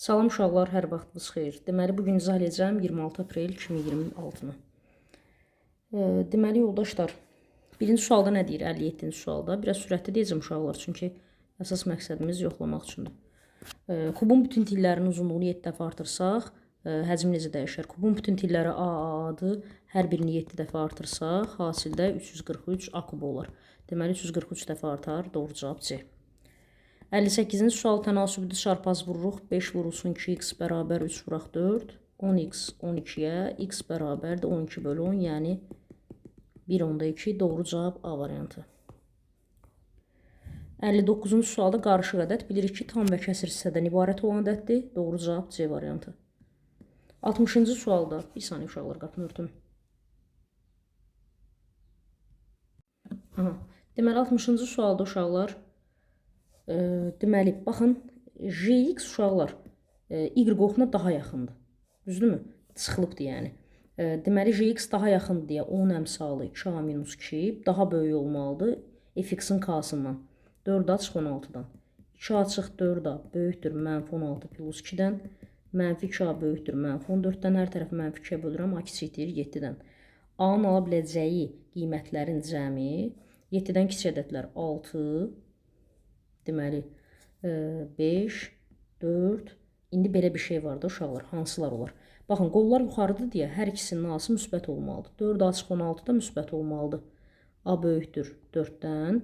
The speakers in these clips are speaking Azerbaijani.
Salam uşaqlar, hər vaxtınız xeyir. Deməli, bugün izah edəcəm 26 aprel 2026-nı. Deməli, yoldaşlar, birinci sualda nə deyir? 57-ci sualda. Biraz sürətli deyəcəm uşaqlar, çünki əsas məqsədimiz yoxlamaq üçündür. Kubun bütün tillərinin uzunluğunu 7 dəfə artırsaq, həcm necə dəyişər? Kubun bütün tilləri A-A-A-dır. Hər birini 7 dəfə artırsaq, hasildə 343 A kubu olar. Deməli, 343 dəfə artar. Doğru cavab C. 58-ci sual tənasübüdür, çarpaz vururuq. 5 vurulsun 2x bərabər 3 vuraq 4. 10x 12-yə, x bərabərdir 12 bölü 10, yəni 1/2. Doğru cavab A variantı. 59-cu sualda qarışıq ədəd. Bilirik ki, tam və kəsir hissədən ibarət olan ədəddir. Doğru cavab C variantı. 60-cı sualda, bir saniyə uşaqlar, qapını örtüm. Deməli, 60-cı sualda uşaqlar, deməli, baxın, Jx uşaqlar Y oxuna daha yaxındır. Düzdürmü? Sıxılıbdır yəni. Deməli, Jx daha yaxındır deyə 10 əmsalı 2A-2 daha böyük olmalıdır fx-in k-sından. 4A çıxı 16-dan. 2A çıxı 4A böyükdür -16 plus 2-dən. -2A böyükdür -14-dən. Hər tərəfi -2-yə bölürəm. A kiçikdir 7-dən. A-nın ala biləcəyi qiymətlərin cəmi 7-dən kiçik ədədlər 6, deməli 5, 4. İndi belə bir şey var da uşaqlar. Hansılar olar? Baxın, qollar yuxarıdır deyə hər ikisinin A-sı müsbət olmalıdır. 4A çıxı 16 da müsbət olmalıdır. A böyükdür 4-dən.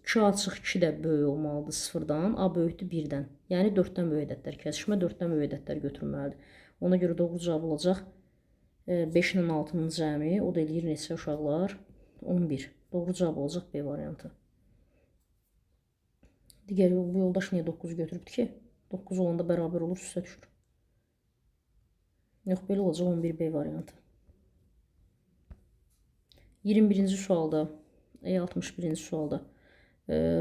2A çıxı 2 də böyük olmalıdır 0-dan. A böyükdür 1-dən. Yəni 4-dən böyük ədədlər. Kəsişmə 4-dən böyük ədədlər götürülməlidir. Ona görə doğru cavab olacaq 5 ilə 6-nın cəmi. O da eləyir neçə uşaqlar? 11. Doğru cavab olacaq B variantı. Digər bu yoldaş niyə 9 götürübdür ki? 9 olanda bərabər olur, üstə düşür. Yox, belə olacaq 11B variantı. 21-ci sualda, 61-ci sualda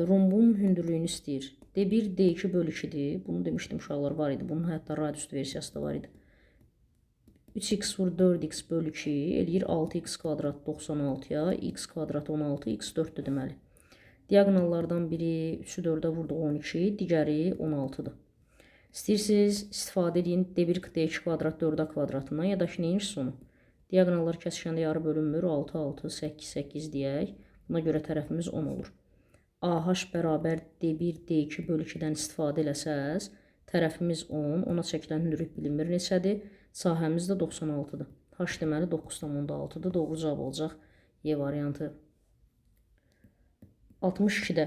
rombun hündürlüyünü istəyir. D1, D2 bölü 2-dir. Bunu demişdim uşaqlar var idi. Bunun hətta radius versiyası da var idi. 3x vur 4x bölü 2 eləyir 6x kvadrat 96-ya, x kvadrat 16, x 4-dür deməli. Diagonallardan biri 3-ü 4-ə vurdu 12, digəri 16-dır. İstəyirsiniz, istifadə edin D1 D2 kvadrat 4A kvadratından, ya da ki, neymiş sonu? Diagonallar kəsişəndə yarı bölünmür, 6, 6, 8, 8 deyək. Buna görə tərəfimiz 10 olur. AH bərabər D1 D2 bölü 2-dən istifadə eləsəz, tərəfimiz 10, ona çəkilən hündürlük bilinmir neçədir? Sahəmiz də 96-dır. H deməli 9,6-dır. Doğru cavab olacaq Y variantı. 62-də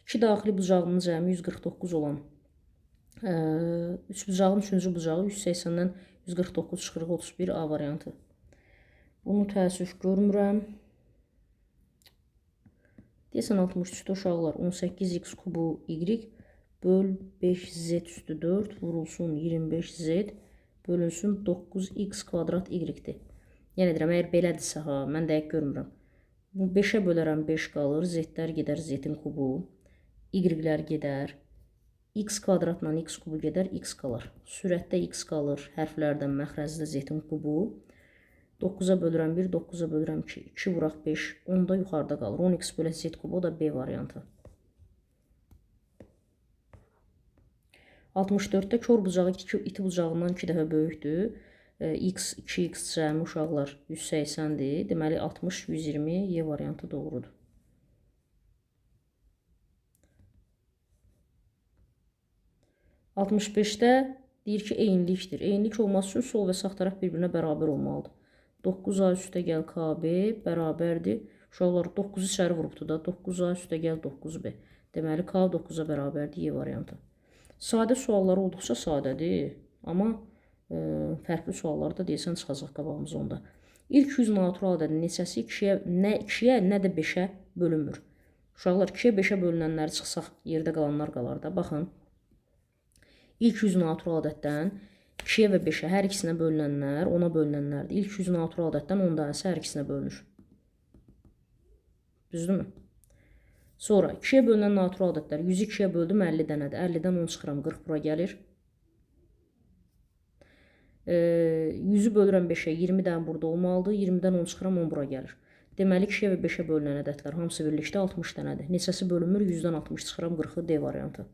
2 daxili bucağının cəmi 149 olan 3 bucağın 3-cü bucağı 180-dən 149 çıxırıq 31 A variantı. Bunu təəssüf görmürəm. Deyəsən 63-də uşaqlar 18x kubu y böl 5z üstü 4 vurulsun 25z bölünsün 9x kvadrat y-dir. Yəni deyirəm, əgər belədirsə, mən dəqiq görmürəm. Bu 5-ə bölərəm 5 qalır, z-lər gedər z-in kubu, y-lər gedər, x kvadratla x kubu gedər, x qalar. Sürətdə x qalır, hərflərdən məxrəcdə z-in kubu. 9-a bölürəm 1, 9-a bölürəm 2, 2 vuraq 5, 10 da yuxarıda qalır. 10x bölə z kubu, o da B variantı. 64-də kör bucağı iti bucağından 2 dəfə böyükdür. X, 2x cəmi uşaqlar 180-dir. Deməli 60, 120 Y variantı doğrudur. – 65-də deyir ki, eynilikdir. Eynilik olması üçün sol və sağ tərəf bir-birinə bərabər olmalıdır. 9A üstə gəl KB bərabərdir. Uşaqlar 9-u içəri vurubdur da. 9A üstə gəl 9B. Deməli K 9-a bərabərdir Y variantı. Sadə sualları olduqca sadədir. Amma fərqli suallarda deyəsən çıxacaq qabağımız onda. İlk 100 natural ədədin neçəsi 2-yə, nə də 5-ə bölünmür. Uşaqlar 2-yə 5-ə bölünənləri çıxsaq yerdə qalanlar qalar da. Baxın. İlk 100 natural ədəddən 2-yə və 5-ə hər ikisinə bölünənlər 10-a bölünənlərdir. İlk 100 natural ədəddən 10 dənəsi hər ikisinə bölünür. Düzdürmü? Sonra 2-yə bölünən natural ədədlər 100-ü 2-yə böldüm 50 dənədir. 50-dən 10 çıxıram 40 bura gəlir. 100-ü bölürəm 5-ə 20 dənə burada olmalıdır. 20-dən 10 çıxıram 10 bura gəlir. Deməli 2-yə və 5-ə bölünən ədədlər hamısı birlikdə 60 dənədir. Neçəsi bölünmür? 100-dən 60 çıxıram 40-ı D variantı.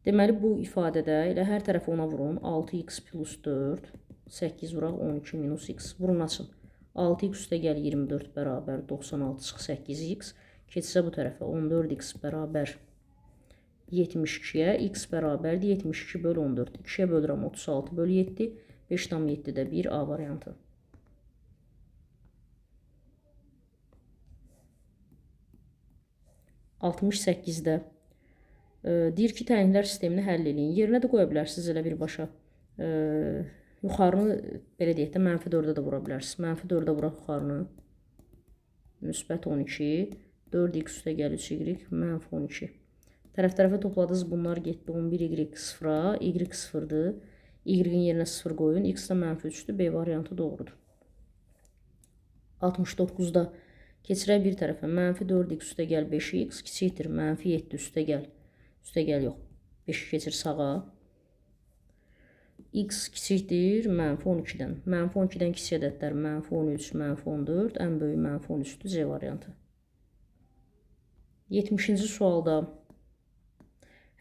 Deməli, bu ifadədə elə hər tərəfi ona vurun. 6x plus 4, 8 vuraq 12 minus x. Vurun açın. 6x üstə gəl 24 bərabər 96 çıx 8x. Keçsə bu tərəfə 14x bərabər 72-yə, x bərabərdir 72 bölü 14. 2-yə bölürəm 36 bölü 7, 5,7-də 1 A variantı. Altmış səkkizdə deyir ki, tənliklər sistemini həll edin. Yerinə də qoya bilərsiniz elə birbaşa. Yuxarını belə deyək də mənfi 4-ə də vura bilərsiniz. Mənfi 4-ə vuraq yuxarını. Müsbət 12. 4x üstə gəl 3y, mənfi 12. Tərəf-tərəfə topladınız, bunlar getdi 11y sıfıra, y sıfırdır. Y-in yerinə 0 qoyun, x də mənfi 3-dür, B variantı doğrudur. 69-da keçirək bir tərəfə, mənfi 4x üstə gəl 5x, kiçikdir, mənfi 7 üstə gəl yox, 5 keçir sağa. X kiçikdir, mənfi 12-dən. Mənfi 12-dən kiçik ədədlər, mənfi 13, mənfi 14, ən böyük mənfi 13-dür, C variantı. 70-ci sualda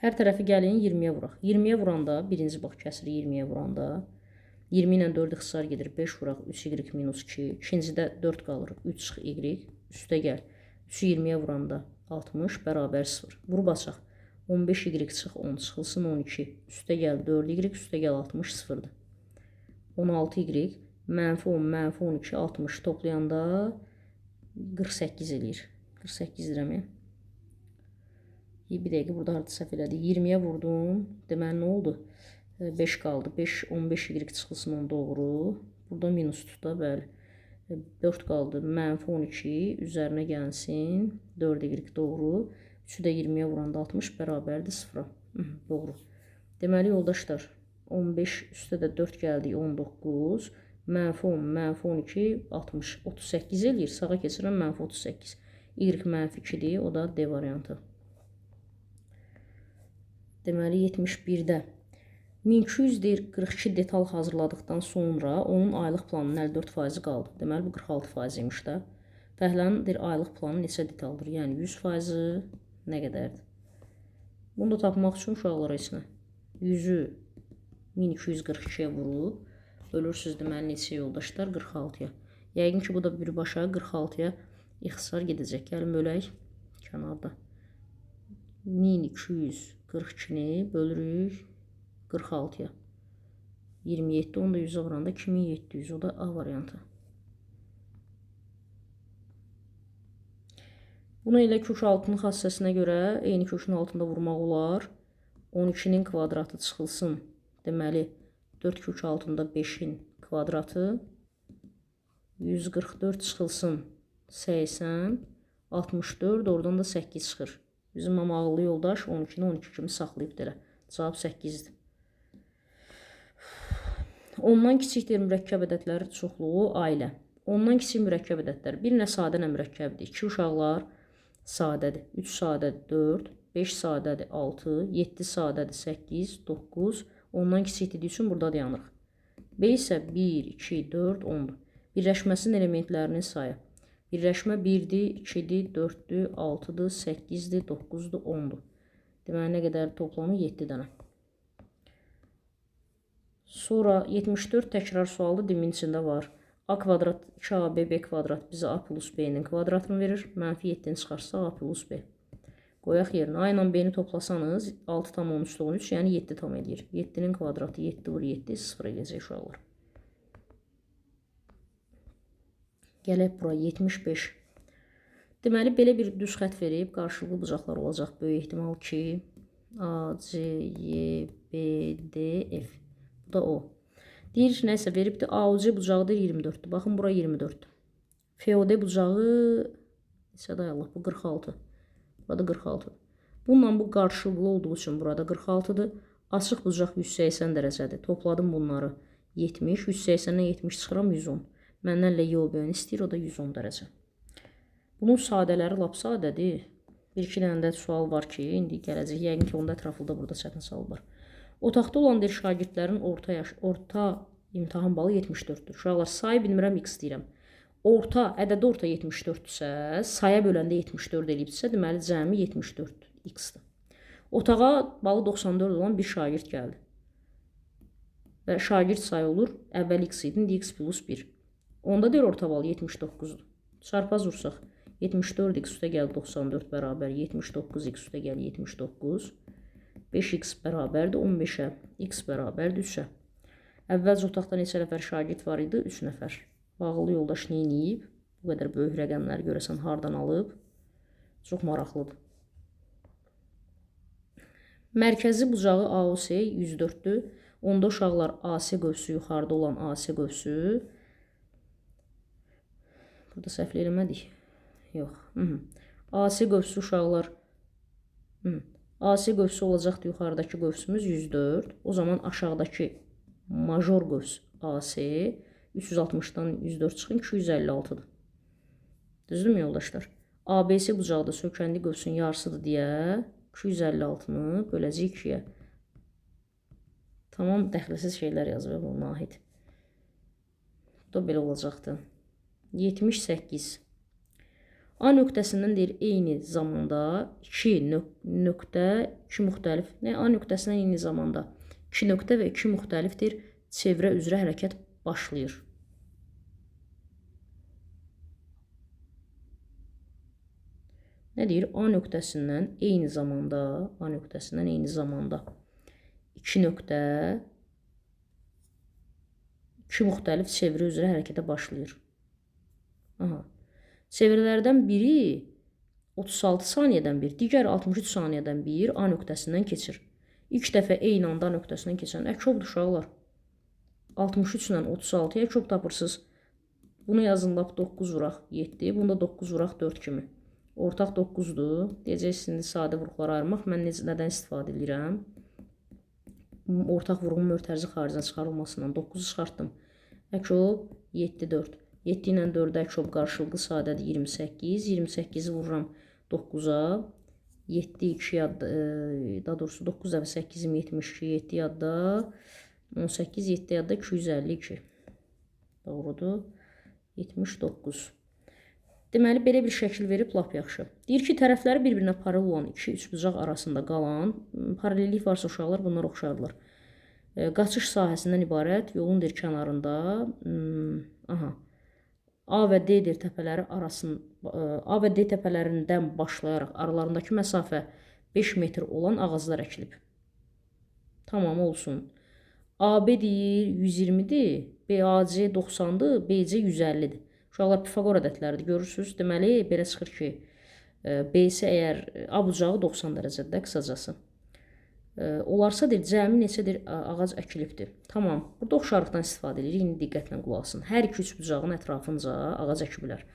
hər tərəfi gəlin 20-yə vuraq. 20-yə vuranda, birinci bax kəsir 20-yə vuranda, 20 ilə 4 ixtisar gedir, 5 vuraq 3y minus 2, ikincidə 4 qalır, 3 çıx y, üstə gəl. 3-ü 20-yə vuranda 60 bərabər 0. Vurub açaq. 15y çıx 10 çıxılsın 12, üstə gəl 4y, üstə gəl 60 0-dır. 16y, mənfi 10, mənfi 12, 60 toplayanda 48 eləyir. 48 dirəmi? Bir dəqiqə burada harada səhv elədi. 20-yə vurdum. Deməli, nə oldu? 5 qaldı. 5, 15y çıxılsın 10 doğru. Burada minus tutda, bəli. 4 qaldı. Mənfi 12 üzərinə gəlsin. 4y doğru. 3-ü də 20-yə vuranda 60 bərabərdir 0-a. Doğru. Deməli, yoldaşlar, 15 üstə də 4 gəldik 19. Mənfi 10, mənfi 12, 60. 38 eləyir. Sağa keçirəm, mənfi 38. Y mənfi 2-dir. O da D variantı. Deməli, 71-də 1242 detal hazırladıqdan sonra onun aylıq planının 54% qaldı. Deməli, bu 46% imiş də. Fəhlənin aylıq planı neçə detaldır? Yəni, 100% nə qədərdir? Bunu da tapmaq üçün uşaqlara içinə 100-ü 1242-yə vurub, bölürsünüz deməli neçə yoldaşlar? 46-ya. Yəqin ki, bu da birbaşa 46-ya ixtisar gedəcək. Gəlin, bölək kənarda. 1242-ni bölürük 46-ya. 27, onu da 100-ə vuranda 2700, o da A variantı. Bunu elə kök altının xassəsinə görə eyni kökün altında vurmaq olar. 12-nin kvadratı çıxılsın. Deməli, 4 kök altında 5-in kvadratı. 144 çıxılsın 80, 64, oradan da 8 çıxır. Bizim ağıllı yoldaş 12-ni 12 kimi saxlayıb elə. Cavab 8-dir. Ondan kiçikdir mürəkkəb ədədlər çoxluğu ailə. Ondan kiçik mürəkkəb ədədlər. Bir nə sadə nə mürəkkəbdir. 2 uşaqlar sadədir. 3 sadədir 4, 5 sadədir 6, 7 sadədir 8, 9. Ondan kiçikdir üçün burada dayanırıq. B isə 1, 2, 4, 10-dur. Birləşməsinin elementlərinin sayı. Birləşmə 1-dir, 2-dir, 4-dür, 6-dır, 8-dir, 9-dur, 10-dur. Deməli, nə qədər toplamı? 7 dənə. Sonra 74 təkrar sualı dimin içində var. A kvadrat 2AB, B kvadrat bizə A plus B-nin kvadratını verir. Mənfi 7-ni çıxarsa A plus B. Qoyaq yerinə. A ilə B-ni toplasanız 6 tam 13, yəni 7 tam edir. 7-nin kvadratı 7 vur 7, 0 eləyəcək uşaqlar. Gələk bura 75. Deməli, belə bir düz xət verib, qarşılıqlı bucaqlar olacaq. Böyük ehtimal ki, A, C, Y, B, D, F. Bu da O. Deyir ki, nəsə veribdir. AOC bucağıdır 24-dür. Baxın, bura 24-dür. FOD bucağı, neçə dayalıq, bu 46. Burada 46-dır. Bununla bu qarşılıqlı olduğu üçün burada 46-dır. Açıq bucaq 180 dərəcədir. Topladım bunları 70. 180-dən 70 çıxıram 110. Məndən ilə YOB-ni istəyir, o da 110 dərəcə. Bunun sadələri lap sadədir. Bir-iki dənə də sual var ki, indi gələcək. Yəqin ki, onda ətrafında burada çətin sual var. Otaqda olan bir şagirdlərin orta imtahan balı 74-dür. Uşaqlar, sayı bilmirəm, x deyirəm. Ədədi orta 74-dürsə, saya böləndə 74 eləyibsə, deməli, cəmi 74 x-dir. Otağa balı 94 olan bir şagird gəldi. Və şagird sayı olur, əvvəl x idi, indi x plus 1. Onda deyir orta bal 79-dur. Çarpaz vursaq, 74x üstə gəl 94 bərabər 79x üstə gəl 79. 5x bərabərdir 15-ə, x bərabərdir 3-ə. Əvvəlcə otaqda neçə nəfər şagird var idi? 3 nəfər. Bağlı yoldaş neyniyib? Bu qədər böyük rəqəmləri görəsən hardan alıb? Çox maraqlıdır. Mərkəzi bucağı AOS 104-dür. Onda uşaqlar AC qövsü yuxarıda olan AC qövsü. Burada səhv eləmədik. Yox. AC qövsü uşaqlar. AC qövsü olacaqdı yuxarıdakı qövsümüz 104. O zaman aşağıdakı major qövs AC 360-dan 104 çıxın 256-dır. Düzdürmü yoldaşlar? ABS bucaqda sökənli qövsün yarısıdır deyə 256-nı böləcəyik 2-yə. Tamam, dəxilsiz şeylər yazılır bu Nahid. Bu da belə olacaqdı. 78. A nöqtəsindən deyir eyni zamanda 2 nöqtə, 2 müxtəlif. Nə? A nöqtəsindən eyni zamanda 2 nöqtə və 2 müxtəlifdir. Çevrə üzrə hərəkət başlayır. Nə deyir? A nöqtəsindən eyni zamanda 2 nöqtə, 2 müxtəlif çevrə üzrə hərəkətə başlayır. Çevrələrdən biri 36 saniyədən bir, digəri 63 saniyədən bir A nöqtəsindən keçir. İlk dəfə eyni anda A nöqtəsindən keçən əkobdur uşaqlar. 63 ilə 36-ya əkob tapırsınız. Bunu yazın lap 9 vuraq 7, bunda 9 vuraq 4 kimi. Ortaq 9-dur. Deyəcəksiniz sadə vuruqları ayırmaq. Mən nədən istifadə edirəm? Ortaq vuruğun mörtəzi xaricdən çıxarılmasından 9-u çıxartdım. Əkob 7, 4. 7 ilə 4-ə əkob qarşılıqlı sadədir 28. 28-i vururam 9-a. 7, 2 yadda, daha doğrusu 9 dəfə 8-im 72, 7 yadda. 18, 7 yadda 252. Doğrudur. 79. Deməli, belə bir şəkil verib lap yaxşı. Deyir ki, tərəfləri bir-birinə paralel olan iki üçbucaq arasında qalan, paralellik varsa uşaqlar bunlar oxşardılar. Qaçış sahəsindən ibarət yolun deyir kənarında, A və D deyir təpələri A və D təpələrindən başlayaraq aralarındakı məsafə 5 metr olan ağaclar əkilib. Tamam olsun. AB deyir 120-dir, BAC 90-dır, BC 150-dir. Uşaqlar Pifagor ədədləridir, görürsünüz. Deməli, belə çıxır ki, BC əgər A bucağı 90 dərəcədə qısacası. Olarsa deyir, cəmi neçədir ağac əkilibdir. Tamam, burada oxşarlıqdan istifadə edirik. İndi diqqətlə qulaq asın. Hər iki üç bucağın ətrafınca ağac əkiblər.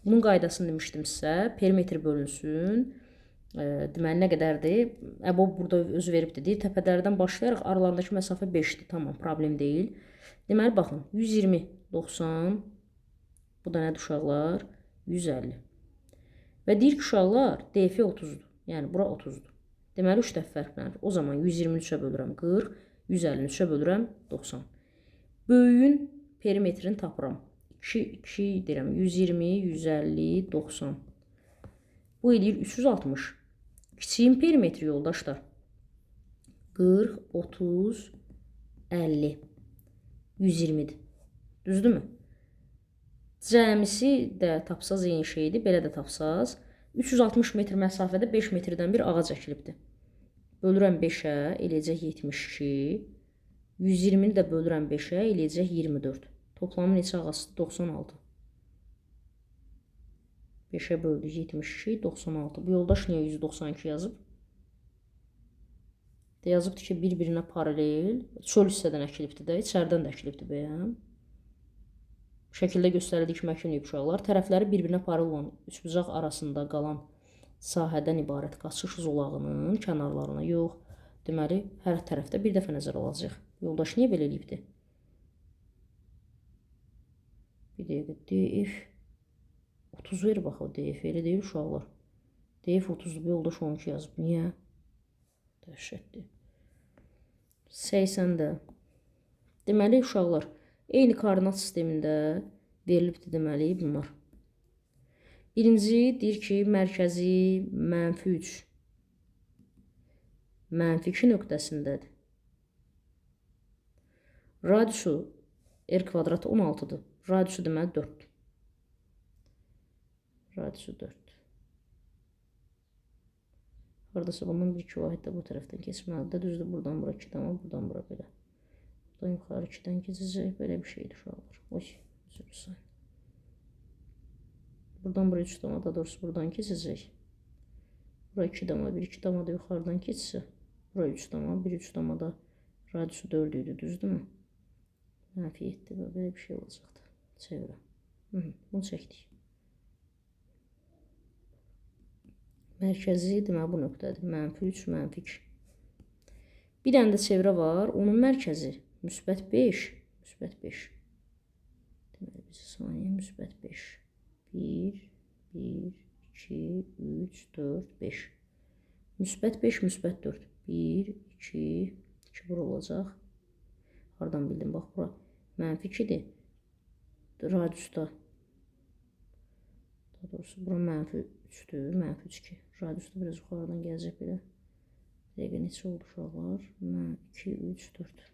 Bunun qaydasını demişdim sizə. Perimetr bölünsün. Deməli, nə qədərdir? Əbob burada özü veribdir. Deyir, təpələrdən başlayaraq aralarındakı məsafə 5-dir. Tamam, problem deyil. Deməli, baxın, 120, 90, bu da nədir uşaqlar? 150. Və deyir ki, uşaqlar, DF 30-dur. Yəni, bura 30-dur. Deməli, 3 dəfə fərqlənir. O zaman 123-ə bölürəm 40, 153-ə bölürəm 90. Böyüyün perimetrini tapıram. 2 deyirəm, 120, 150, 90. Bu eləyir 360. Kiçiyin perimetri yoldaşlar. 40, 30, 50, 120-dir. Düzdürmü? Cəmisi də tapsaz eyni şeydir. Belə də tapsaz. 360 metr məsafədə 5 metrdən bir ağac əkilibdir. Bölürəm 5-ə, eləyəcək 72. 120-ni də bölürəm 5-ə, eləyəcək 24. Toplamı neçə ağacdır? 96. 5-ə böldük 72, 96. Bu yoldaş niyə 192 yazıb? Yazıbdır ki, bir-birinə paralel. Çöl hissədən əkilibdir də, içərdən də əkilibdir bəyəm. Şəkildə göstərildiyi kimi əkilməyib uşaqlar. Tərəfləri bir-birinə paralel olan üçbucaq arasında qalan sahədən ibarət qaçış zolağının kənarlarına yox. Deməli, hər tərəfdə bir dəfə nəzər alacaq. Yoldaş niyə belə eləyibdir? Bir dəqiqə, DF 30 ver baxaq, DF elə deyil uşaqlar. DF 30-dur, yoldaş 12 yazıb. Niyə? Dəhşətdir. 80-də. Deməli, uşaqlar, eyni koordinat sistemində verilibdir deməli bunlar. Birinci deyir ki, mərkəzi -3. -2 nöqtəsindədir. Radiusu r kvadratı 16'dır. Radiusu deməli 4'dür. Radiusu 4'dür. Haradasa bundan 1-2 vahid də bu tərəfdən keçməlidir. Düzdür, buradan bura 2 dama, buradan bura belə. Buradan yuxarı 2-dən keçəcək. Belə bir şeydir uşaqlar. Oy, üzr sayın. Buradan bura 3 dama, daha doğrusu buradan keçəcək. Bura 2 dama, 1-2 dama da yuxarıdan keçsə. Bura 3 dama, 1-3 dama da radiusu 4 idi, düzdürmü? -7 belə bir şey olacaqdı. Çevirəm. Bunu çəkdik. Mərkəzi deməli bu nöqtədir. -3, -2. Bir dənə də çevrə var. Onun mərkəzi -5, -5. Deməli biz saniyə -5. 1, 1, 2, 3, 4, 5. -5, -4. 1, 2, 2 bura olacaq. Hardan bildim? Bax, bura -2'dir. Radiusda. Daha doğrusu bura -3'dür. -2. Radiusda biraz yuxarıdan gələcək belə. Dəqiqə neçə oldu uşaqlar? 2, 3, 4.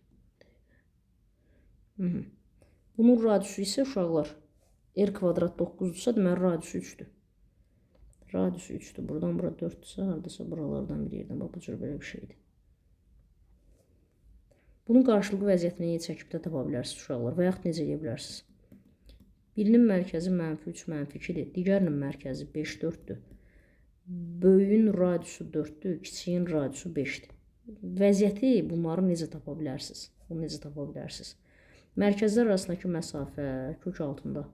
Bunun radiusu isə uşaqlar r kvadrat 9'dursa deməli radiusu 3'dür. Radiusu 3'dür. Buradan bura 4'dürsə haradasa buralardan bir yerdən. Bax, bu cür belə bir şeydir. Bunun qarşılıqlı vəziyyətini necə çəkib də tapa bilərsiniz uşaqlar və yaxud necə edə bilərsiniz? Birinin mərkəzi -3, -2'dir. Digərinin mərkəzi 5, 4'dür. Böyüyün radiusu 4'dür, kiçiyin radiusu 5'dir. Vəziyyəti bunları necə tapa bilərsiniz? Bunu necə tapa bilərsiniz? Mərkəzlər arasındakı məsafə kök altında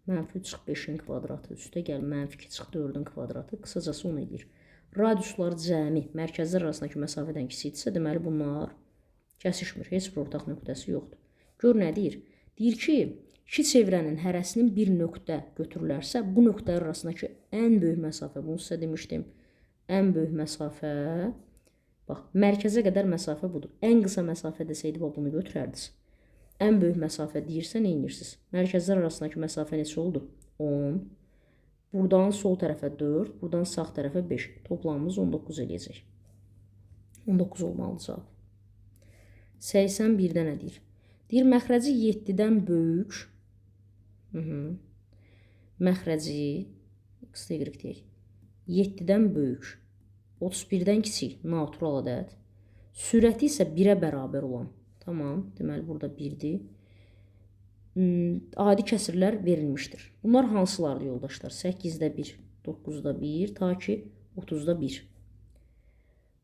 -3 çıx 5'in kvadratı, üstə gəl -2 çıx 4'ün kvadratı, qısacası onu edir. Radiuslar cəmi mərkəzlər arasındakı məsafədən kiçikdirsə, deməli bunlar kəsişmir. Heç bir ortaq nöqtəsi yoxdur. Gör nə deyir? Deyir ki, iki çevrənin hərəsinin bir nöqtə götürülərsə, bu nöqtələr arasındakı ən böyük məsafə, bunu sizə demişdim, ən böyük məsafə, bax, mərkəzə qədər məsafə budur. Ən qısa məsafə desəydi, bax, bunu götürərdiniz. Ən böyük məsafə deyirsə, nə edirsiniz? Mərkəzlər arasındakı məsafə neçə oldu? 10. Buradan sol tərəfə 4, buradan sağ tərəfə 5. Toplamımız 19 eləyəcək. 19 olmalı cavab. 81-də nə deyir? Deyir, məxrəci 7-dən böyük, məxrəci, x, y deyək, 7-dən böyük, 31-dən kiçik, natural ədəd, sürəti isə 1-ə bərabər olan, tamam, deməli burada 1-dir, adi kəsirlər verilmişdir. Bunlar hansılardır yoldaşlar? 8-də 1, 9-da 1, ta ki 30-da 1.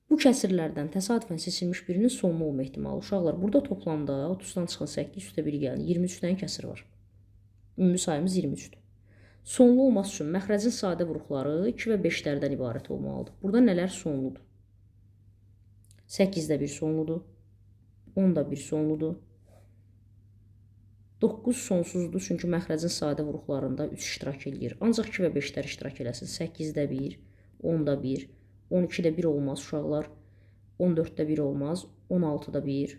Bu kəsirlərdən təsadüfən seçilmiş birinin sonlu olma ehtimalı. Uşaqlar, burada toplamda 30-dan çıxın 8, üstə 1 gəlin. 23 dənə kəsir var. Ümumi sayımız 23-dür. Sonlu olması üçün məxrəcin sadə vuruqları 2 və 5'lərdən ibarət olmalıdır. Burada nələr sonludur? 8-də 1 sonludur. 10-da 1 sonludur. 9 sonsuzdur, çünki məxrəcin sadə vuruqlarında 3 iştirak edir. Ancaq 2 və 5'lər iştirak eləsin. 8-də 1, 10-da 1, 12'də 1 olmaz uşaqlar. 14'də 1 olmaz. 16'da 1.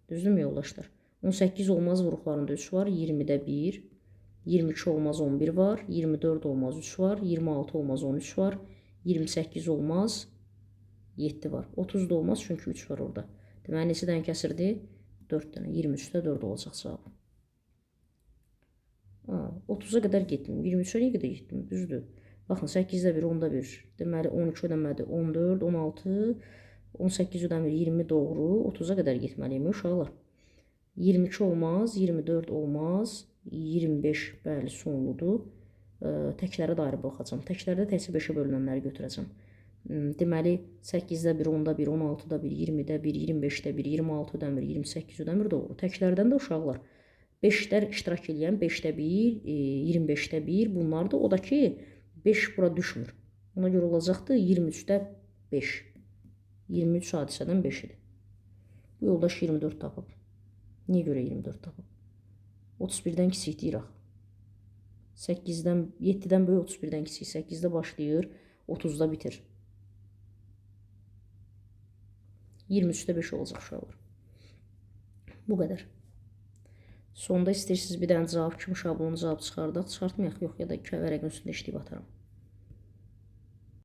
Düzdürmü yoldaşlar? 18 olmaz vuruqlarında 3 var. 20'də 1. 22 olmaz 11 var. 24 olmaz 3 var. 26 olmaz 13 var. 28 olmaz 7 var. 30 da olmaz çünki 3 var orada. Deməli neçə dənə kəsirdi? 4 dənə. 23'də 4 olacaq cavab. 30'a qədər getdim. 23'ə nə qədər getdim? Düzdür. Baxın, 8'də 1, 10'da 1. Deməli, 12 ödəmədi. 14, 16, 18 ödəmir. 20 doğru. 30'a qədər getməliyim uşaqlar. 22 olmaz, 24 olmaz, 25 bəli sonludur. Təklərə dair baxacam. Təklərdə təkcə 5'ə bölünənləri götürəcəm. Deməli, 8'də 1, 10'da 1, 16'da 1, 20'də 1, 25'də 1, 26 ödəmir, 28 ödəmir doğru. Təklərdən də uşaqlar 5'lər iştirak edən 5'də 1, 25'də 1 bunlardır. O da ki, 5 bura düşmür. Ona görə olacaqdır 23'də 5. 23 hadisədən 5-dir. Bu yoldaş 24 tapıb. Niyə görə 24 tapıb? 31'dən kiçik deyir axı. 7'dən böyük 31'dən kiçik. 8'də başlayır, 30'da bitir. 23'də 5 olacaq uşaqlar. Bu qədər. Sonda istəyirsiniz bir dənə cavab kimi şablonu cavab çıxardaq. Çıxartmayaq, yox, ya da vərəqin üstündə işləyib atarım.